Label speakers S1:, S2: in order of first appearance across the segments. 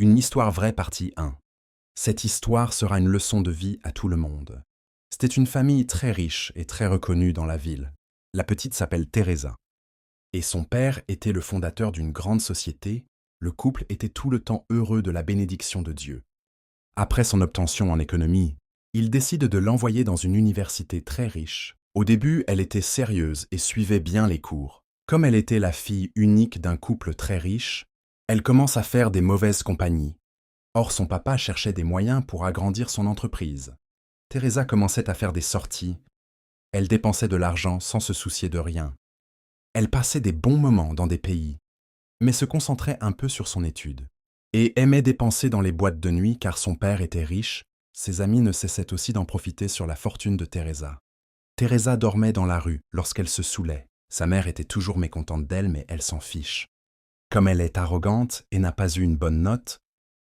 S1: Une histoire vraie partie 1. Cette histoire sera une leçon de vie à tout le monde. C'était une famille très riche et très reconnue dans la ville. La petite s'appelle Teresa. Et son père était le fondateur d'une grande société. Le couple était tout le temps heureux de la bénédiction de Dieu. Après son obtention en économie, il décide de l'envoyer dans une université très riche. Au début, elle était sérieuse et suivait bien les cours. Comme elle était la fille unique d'un couple très riche, elle commence à faire des mauvaises compagnies. Or, son papa cherchait des moyens pour agrandir son entreprise. Teresa commençait à faire des sorties. Elle dépensait de l'argent sans se soucier de rien. Elle passait des bons moments dans des pays, mais se concentrait un peu sur son étude. Et aimait dépenser dans les boîtes de nuit car son père était riche. Ses amis ne cessaient aussi d'en profiter sur la fortune de Teresa. Teresa dormait dans la rue lorsqu'elle se saoulait. Sa mère était toujours mécontente d'elle, mais elle s'en fiche. Comme elle est arrogante et n'a pas eu une bonne note,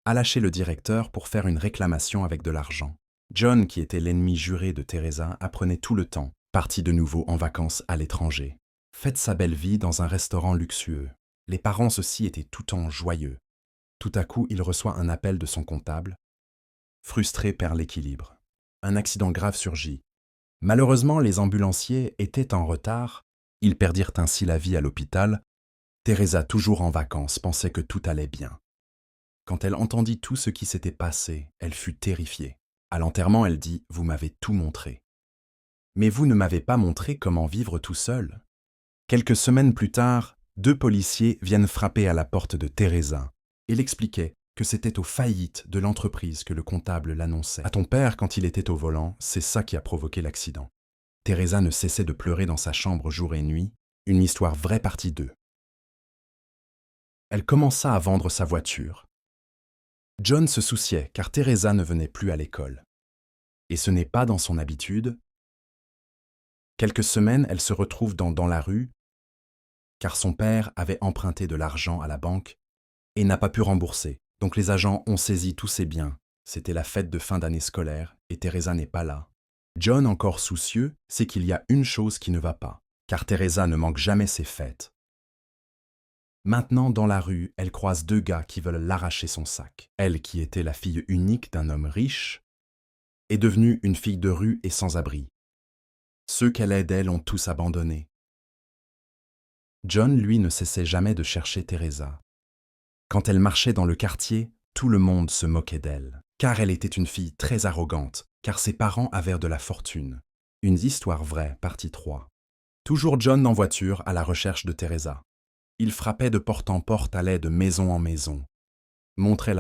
S1: a lâché le directeur pour faire une réclamation avec de l'argent. John, qui était l'ennemi juré de Teresa, apprenait tout le temps, parti de nouveau en vacances à l'étranger. Faites sa belle vie dans un restaurant luxueux. Les parents aussi étaient tout le temps joyeux. Tout à coup, il reçoit un appel de son comptable. Frustré perd l'équilibre. Un accident grave surgit. Malheureusement, les ambulanciers étaient en retard. Ils perdirent ainsi la vie à l'hôpital. Teresa, toujours en vacances, pensait que tout allait bien. Quand elle entendit tout ce qui s'était passé, elle fut terrifiée. À l'enterrement, elle dit « Vous m'avez tout montré. Mais vous ne m'avez pas montré comment vivre tout seul. » Quelques semaines plus tard, 2 policiers viennent frapper à la porte de Teresa et l'expliquaient que c'était aux faillites de l'entreprise que le comptable l'annonçait. À ton père, quand il était au volant, c'est ça qui a provoqué l'accident. Teresa ne cessait de pleurer dans sa chambre jour et nuit. Une histoire vraie partie 2. Elle commença à vendre sa voiture. John se souciait car Teresa ne venait plus à l'école. Et ce n'est pas dans son habitude. Quelques semaines, elle se retrouve dans la rue car son père avait emprunté de l'argent à la banque et n'a pas pu rembourser. Donc les agents ont saisi tous ses biens. C'était la fête de fin d'année scolaire et Teresa n'est pas là. John, encore soucieux, sait qu'il y a une chose qui ne va pas, car Teresa ne manque jamais ses fêtes. Maintenant, dans la rue, elle croise 2 gars qui veulent l'arracher son sac. Elle, qui était la fille unique d'un homme riche, est devenue une fille de rue et sans abri. Ceux qu'elle aidait l'ont tous abandonnée. John, lui, ne cessait jamais de chercher Teresa. Quand elle marchait dans le quartier, tout le monde se moquait d'elle, car elle était une fille très arrogante, car ses parents avaient de la fortune. Une histoire vraie, partie 3. Toujours John en voiture à la recherche de Teresa. Il frappait de porte en porte, allait de maison en maison, montrait